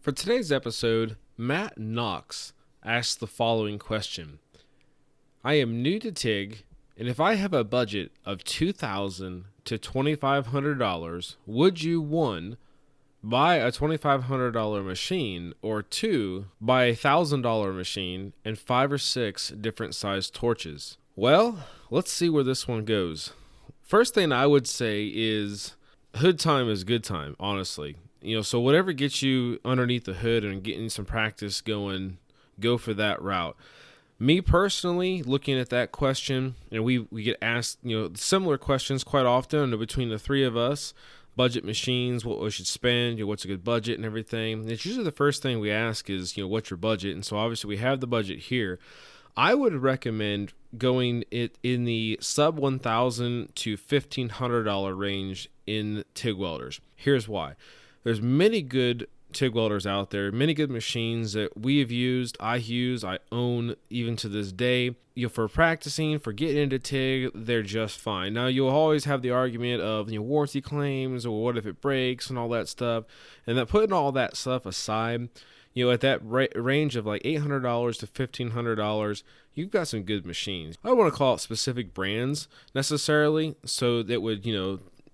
For today's episode, Matt Knox asks the following question. I am new to TIG, and if I have a budget of $2,000 to $2,500, would you 1. Buy a $2,500 machine, or 2. Buy a $1,000 machine and 5 or 6 different size torches? Well, let's see where this one goes. First thing I would say is hood time is good time, honestly. So whatever gets you underneath the hood and getting some practice going, go for that route. Me personally, looking at that question, we get asked, similar questions quite often between the three of us. Budget machines, what we should spend, what's a good budget and everything. And it's usually the first thing we ask is, what's your budget? And so obviously we have the budget here. I would recommend going it in the sub $1,000 to $1,500 range in TIG welders. Here's why. There's many good TIG welders out there, many good machines that we have used, I own even to this day. For practicing, for getting into TIG, they're just fine. Now, you'll always have the argument of warranty claims or what if it breaks and all that stuff. And that putting all that stuff aside, at that range of like $800 to $1,500, you've got some good machines. I don't want to call it specific brands necessarily, so that would,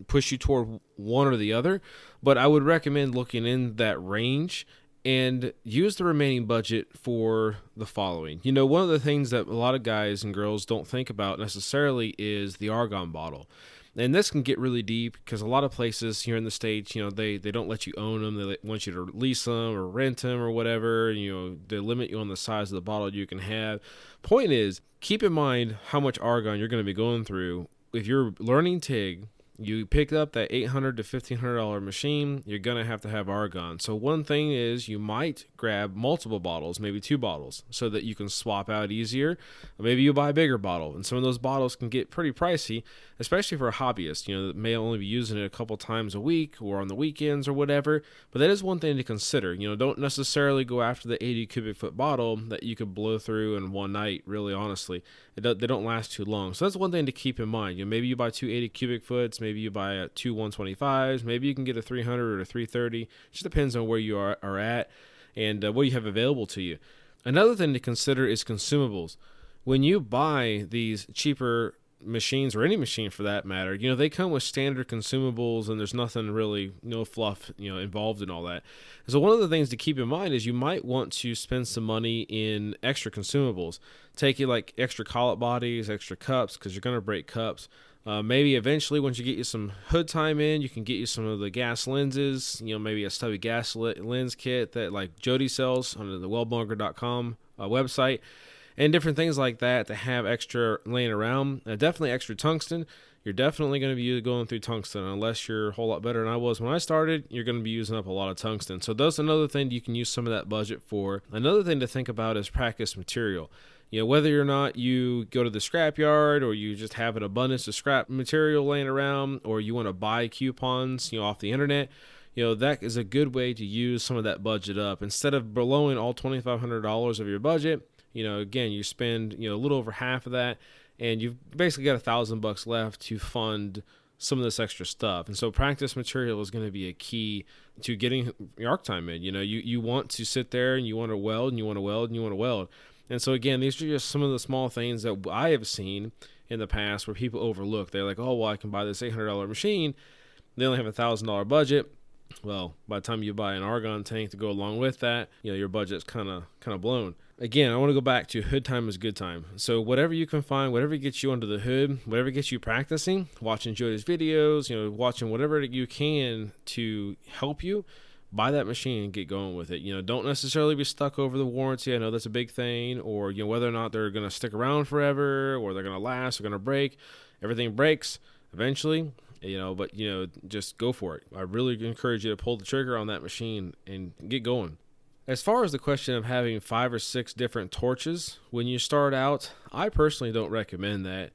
push you toward one or the other, but I would recommend looking in that range and use the remaining budget for the following. One of the things that a lot of guys and girls don't think about necessarily is the argon bottle. And this can get really deep because a lot of places here in the States, they don't let you own them. They want you to lease them or rent them or whatever. They limit you on the size of the bottle you can have. Point is, keep in mind how much argon you're going to be going through. If you're learning TIG, you pick up that $800 to $1,500 machine, you're going to have argon. So one thing is you might grab multiple bottles, maybe 2 bottles, so that you can swap out easier. Or maybe you buy a bigger bottle, and some of those bottles can get pretty pricey, especially for a hobbyist, that may only be using it a couple times a week or on the weekends or whatever. But that is one thing to consider. Don't necessarily go after the 80 cubic foot bottle that you could blow through in one night, really honestly. They don't last too long. So that's one thing to keep in mind. Maybe you buy 2 80 cubic foots, maybe you buy 2 125s, maybe you can get a 300 or a 330. It just depends on where you are at and what you have available to you. Another thing to consider is consumables. When you buy these cheaper machines, or any machine for that matter, they come with standard consumables and there's nothing really, no fluff, involved in all that. So one of the things to keep in mind is you might want to spend some money in extra consumables. Take you like extra collet bodies, extra cups, because you're going to break cups. Maybe eventually, once you get you some hood time in, you can get you some of the gas lenses, maybe a Stubby gas lens kit that like Jody sells on the weldmonger.com website, and different things like that to have extra laying around. Definitely extra tungsten. You're definitely going to be going through tungsten unless you're a whole lot better than I was when I started. You're going to be using up a lot of tungsten. So that's another thing you can use some of that budget for. Another thing to think about is practice material. Whether or not you go to the scrapyard or you just have an abundance of scrap material laying around, or you want to buy coupons, off the internet, that is a good way to use some of that budget up. Instead of blowing all $2,500 of your budget, again, you spend, a little over half of that, and you've basically got $1,000 left to fund some of this extra stuff. And so practice material is going to be a key to getting your arc time in. You want to sit there and you want to weld and you want to weld and you want to weld. And so again, these are just some of the small things that I have seen in the past where people overlook. They're like, oh, well, I can buy this $800 machine. They only have $1,000 budget. Well, by the time you buy an argon tank to go along with that, your budget's kind of blown. Again, I want to go back to hood time is good time. So whatever you can find, whatever gets you under the hood, whatever gets you practicing, watching Jody's videos, watching whatever you can to help you, buy that machine and get going with it. Don't necessarily be stuck over the warranty. I know that's a big thing, or whether or not they're going to stick around forever, or they're going to last, or going to break. Everything breaks eventually, but just go for it. I really encourage you to pull the trigger on that machine and get going. As far as the question of having 5 or 6 different torches when you start out, I personally don't recommend that.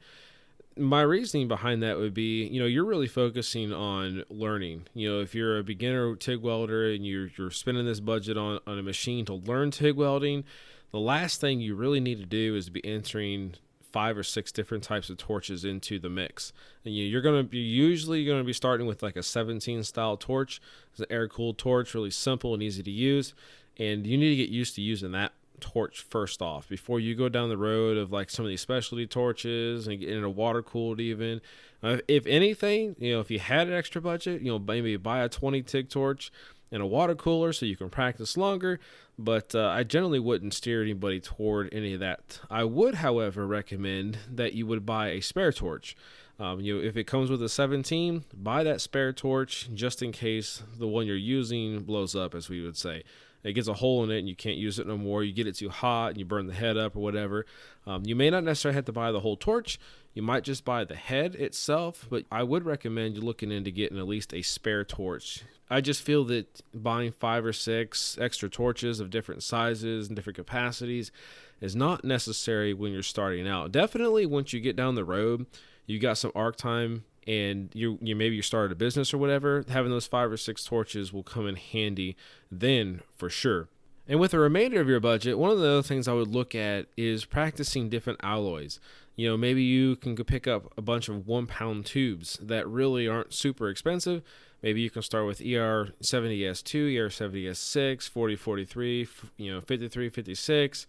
My reasoning behind that would be, you're really focusing on learning. If you're a beginner TIG welder and you're spending this budget on a machine to learn TIG welding, the last thing you really need to do is be entering 5 or 6 different types of torches into the mix. And you're usually going to be starting with like a 17 style torch. It's an air-cooled torch, really simple and easy to use. And you need to get used to using that torch first off before you go down the road of like some of these specialty torches and get into water cooled even. If anything, if you had an extra budget, maybe buy a 20 TIG torch and a water cooler so you can practice longer. But I generally wouldn't steer anybody toward any of that. I would, however, recommend that you would buy a spare torch. If it comes with a 17, buy that spare torch just in case the one you're using blows up, as we would say. It gets a hole in it and you can't use it no more. You get it too hot and you burn the head up or whatever. You may not necessarily have to buy the whole torch. You might just buy the head itself, but I would recommend you looking into getting at least a spare torch. I just feel that buying 5 or 6 extra torches of different sizes and different capacities is not necessary when you're starting out. Definitely once you get down the road, you got some arc time and you started a business or whatever, having those 5 or 6 torches will come in handy then for sure. And with the remainder of your budget, one of the other things I would look at is practicing different alloys. Maybe you can go pick up a bunch of 1-pound tubes that really aren't super expensive. Maybe you can start with ER70S2, ER70S6, 4043, 5356,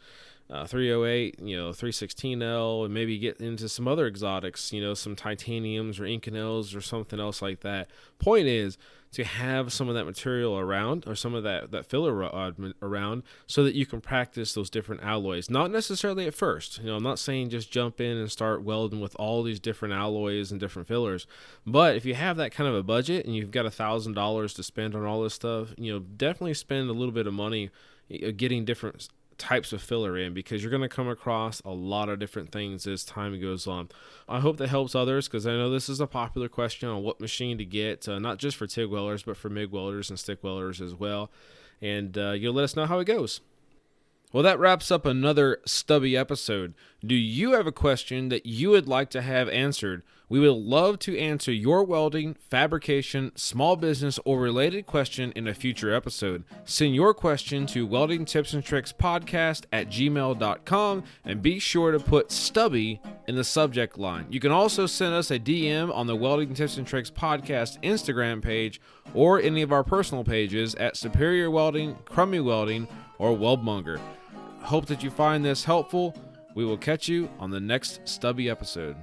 308, 316L, and maybe get into some other exotics, some titaniums or Inconels or something else like that. Point is to have some of that material around, or some of that filler rod around, so that you can practice those different alloys. Not necessarily at first. I'm not saying just jump in and start welding with all these different alloys and different fillers. But if you have that kind of a budget and you've got $1,000 to spend on all this stuff, definitely spend a little bit of money getting different types of filler in, because you're going to come across a lot of different things as time goes on. I hope that helps others, because I know this is a popular question on what machine to get, not just for TIG welders, but for MIG welders and stick welders as well. And you'll let us know how it goes. Well, that wraps up another Stubby episode. Do you have a question that you would like to have answered? We would love to answer your welding, fabrication, small business, or related question in a future episode. Send your question to weldingtipsandtrickspodcast@gmail.com and be sure to put Stubby in the subject line. You can also send us a DM on the Welding Tips and Tricks Podcast Instagram page or any of our personal pages at Superior Welding, Crummy Welding, or Weldmonger. Hope that you find this helpful. We will catch you on the next Stubby episode.